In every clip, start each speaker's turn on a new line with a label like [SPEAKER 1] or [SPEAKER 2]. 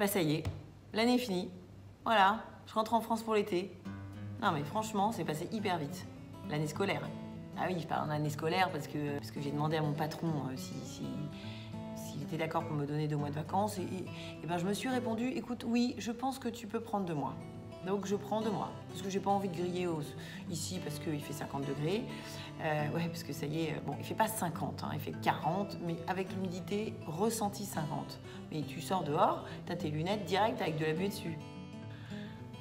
[SPEAKER 1] Bah ça y est, l'année est finie. Voilà, je rentre en France pour l'été. Non mais franchement, c'est passé hyper vite. L'année scolaire. Ah oui, je parle d'année scolaire parce que j'ai demandé à mon patron s'il était d'accord pour me donner 2 mois de vacances. Et ben je me suis répondu, écoute, oui, je pense que tu peux prendre 2 mois. Donc je prends 2 mois. Parce que j'ai pas envie de griller ici parce qu'il fait 50 degrés. Ouais, parce que ça y est, bon, il fait pas 50, hein, il fait 40, mais avec l'humidité, ressenti 50. Mais tu sors dehors, t'as tes lunettes directes avec de la buée dessus.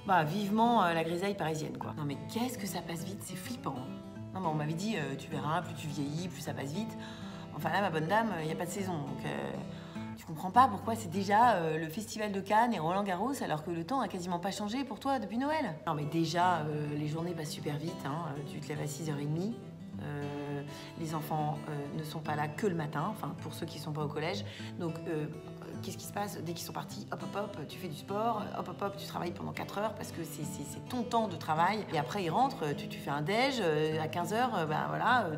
[SPEAKER 1] Bah, vivement la grisaille parisienne, quoi. Non mais qu'est-ce que ça passe vite, c'est flippant. Non mais on m'avait dit, tu verras, plus tu vieillis, plus ça passe vite. Enfin là, ma bonne dame, il n'y a pas de saison, donc tu comprends pas pourquoi c'est déjà le festival de Cannes et Roland-Garros alors que le temps a quasiment pas changé pour toi depuis Noël. Non mais déjà, les journées passent super vite, hein. Tu te lèves à 6h30. Les enfants ne sont pas là que le matin, enfin pour ceux qui ne sont pas au collège. Donc qu'est-ce qui se passe? Dès qu'ils sont partis, hop hop hop, tu fais du sport, hop hop hop, tu travailles pendant 4 heures parce que c'est ton temps de travail. Et après ils rentrent, tu fais un déj, à 15h, ben voilà.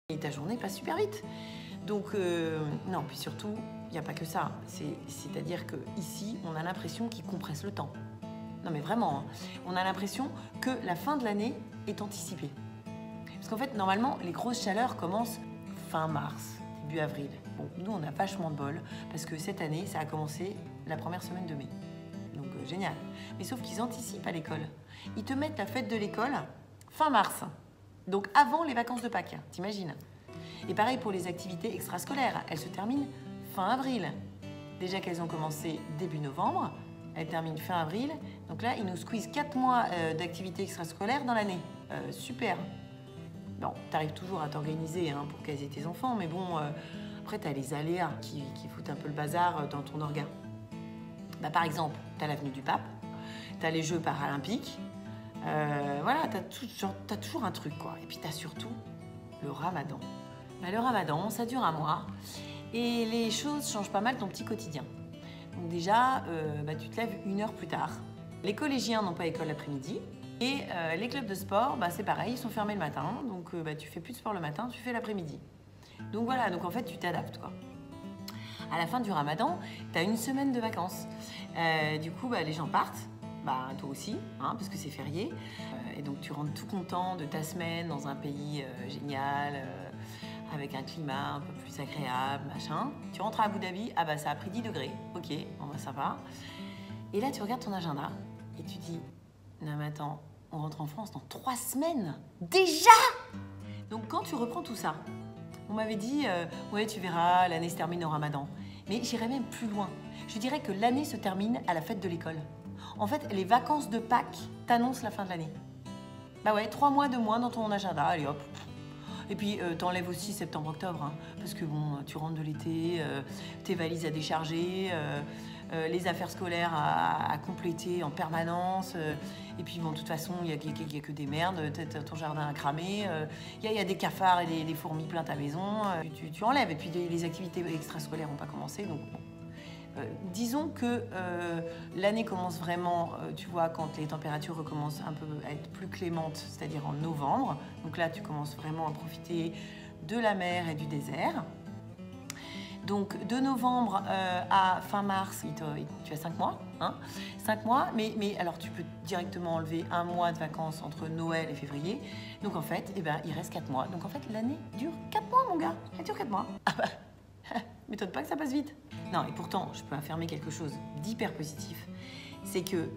[SPEAKER 1] Et ta journée passe super vite. Donc non, puis surtout, il n'y a pas que ça. C'est-à-dire qu'ici, on a l'impression qu'ils compressent le temps. Non mais vraiment, hein. On a l'impression que la fin de l'année est anticipée. Parce qu'en fait, normalement, les grosses chaleurs commencent fin mars, début avril. Bon, nous, on a vachement de bol, parce que cette année, ça a commencé la première semaine de mai. Donc, génial. Mais sauf qu'ils anticipent à l'école. Ils te mettent la fête de l'école fin mars. Donc, avant les vacances de Pâques, t'imagines? Et pareil pour les activités extrascolaires. Elles se terminent fin avril. Déjà qu'elles ont commencé début novembre, elles terminent fin avril. Donc là, ils nous squeezent 4 mois d'activités extrascolaires dans l'année. Super. Bon, t'arrives toujours à t'organiser hein, pour caser tes enfants, mais bon, après, t'as les aléas qui foutent un peu le bazar dans ton orga. Bah, par exemple, t'as l'avenue du Pape, t'as les Jeux paralympiques, voilà, t'as toujours un truc, quoi. Et puis t'as surtout le Ramadan. Bah, le Ramadan, ça dure un mois, et les choses changent pas mal ton petit quotidien. Donc déjà, bah, tu te lèves 1 heure plus tard. Les collégiens n'ont pas école l'après-midi. Et les clubs de sport, bah, c'est pareil, ils sont fermés le matin. Donc bah, tu fais plus de sport le matin, tu fais l'après-midi. Donc voilà, donc en fait, tu t'adaptes, quoi. À la fin du Ramadan, tu as 1 semaine de vacances. Du coup, bah, les gens partent. Bah, toi aussi, hein, parce que c'est férié. Et donc tu rentres tout content de ta semaine dans un pays génial, avec un climat un peu plus agréable, machin. Tu rentres à Abu Dhabi, ah bah ça a pris 10 degrés. Ok, bon bah ça va. Et là, tu regardes ton agenda et tu dis, non mais attends, on rentre en France dans 3 semaines. Déjà! Donc quand tu reprends tout ça, on m'avait dit, ouais tu verras, l'année se termine au Ramadan. Mais j'irais même plus loin. Je dirais que l'année se termine à la fête de l'école. En fait, les vacances de Pâques t'annoncent la fin de l'année. Bah ouais, 3 mois de moins dans ton agenda, allez hop. Et puis t'enlèves aussi septembre-octobre, hein, parce que bon, tu rentres de l'été, tes valises à décharger, les affaires scolaires à compléter en permanence. Et puis bon, de toute façon, il y a que des merdes, ton jardin à cramer, il y a des cafards et des fourmis plein ta maison. Tu enlèves. Et puis les activités extrascolaires n'ont pas commencé, donc bon. Disons que l'année commence vraiment, tu vois, quand les températures recommencent un peu à être plus clémentes, c'est-à-dire en novembre. Donc là, tu commences vraiment à profiter de la mer et du désert. Donc de novembre à fin mars, tu as 5 mois. Hein, 5 mois, mais alors tu peux directement enlever 1 mois de vacances entre Noël et février. Donc en fait, eh ben, il reste 4 mois. Donc en fait, l'année dure 4 mois, mon gars. Elle dure 4 mois. Ah bah, m'étonne pas que ça passe vite. Non, et pourtant, je peux affirmer quelque chose d'hyper positif. C'est que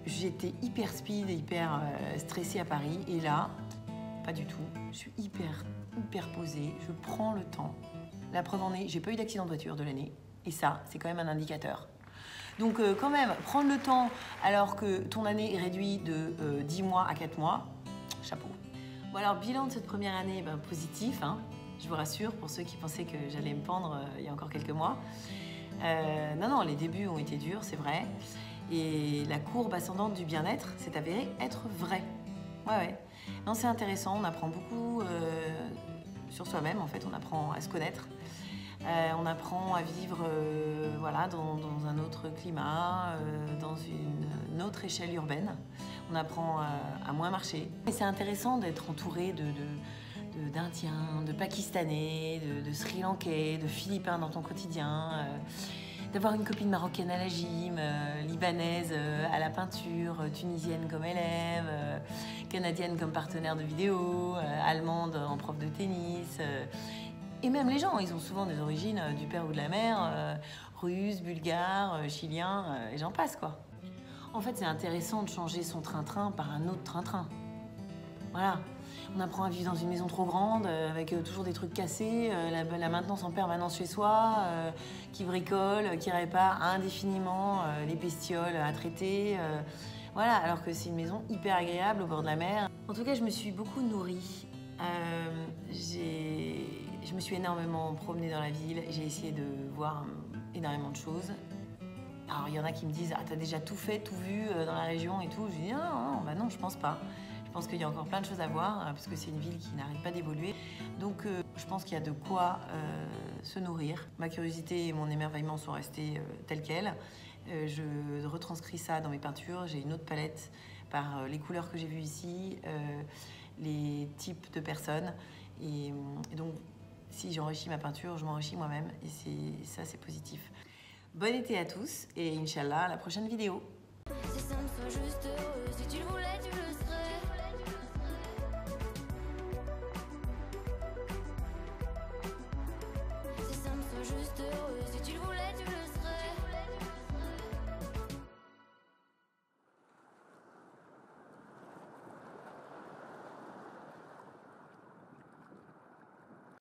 [SPEAKER 1] j'étais hyper speed et hyper stressée à Paris. Et là, pas du tout. Je suis hyper posée. Je prends le temps. La preuve en est, j'ai pas eu d'accident de voiture de l'année. Et ça, c'est quand même un indicateur. Donc quand même, prendre le temps alors que ton année est réduite de 10 mois à 4 mois, chapeau. Bon alors, bilan de cette première année, ben, positif, hein. Je vous rassure, pour ceux qui pensaient que j'allais me pendre il y a encore quelques mois. Non, les débuts ont été durs, c'est vrai. Et la courbe ascendante du bien-être s'est avérée être vraie. Ouais. Non, c'est intéressant, on apprend beaucoup sur soi-même, en fait, on apprend à se connaître. On apprend à vivre voilà, dans un autre climat, dans une autre échelle urbaine. On apprend à moins marcher. Et c'est intéressant d'être entouré de d'Indiens, de Pakistanais, de Sri Lankais, de Philippins dans ton quotidien, d'avoir une copine marocaine à la gym, libanaise à la peinture, tunisienne comme élève, canadienne comme partenaire de vidéo, allemande en prof de tennis. Et même les gens, ils ont souvent des origines du père ou de la mère, russes, bulgares, chiliens, et j'en passe quoi. En fait, c'est intéressant de changer son train-train par un autre train-train. Voilà. On apprend à vivre dans une maison trop grande, avec toujours des trucs cassés, la maintenance en permanence chez soi, qui bricole, qui répare indéfiniment les bestioles à traiter. Voilà, alors que c'est une maison hyper agréable au bord de la mer. En tout cas, je me suis beaucoup nourrie. Je me suis énormément promenée dans la ville. J'ai essayé de voir énormément de choses. Alors, il y en a qui me disent « Ah, t'as déjà tout fait, tout vu dans la région et tout ?» Je dis « Non, bah non, je pense pas. Je pense qu'il y a encore plein de choses à voir, parce que c'est une ville qui n'arrête pas d'évoluer. Donc, je pense qu'il y a de quoi se nourrir. Ma curiosité et mon émerveillement sont restés tels quels. Je retranscris ça dans mes peintures. J'ai une autre palette par les couleurs que j'ai vues ici, les types de personnes. Et donc, si j'enrichis ma peinture, je m'enrichis moi-même. Et ça, c'est positif. Bon été à tous et Inch'Allah, à la prochaine vidéo.
[SPEAKER 2] C'est simple, sois juste heureux. Si tu le voulais, tu le serais. C'est simple, sois juste heureux. Si tu le voulais, tu le serais.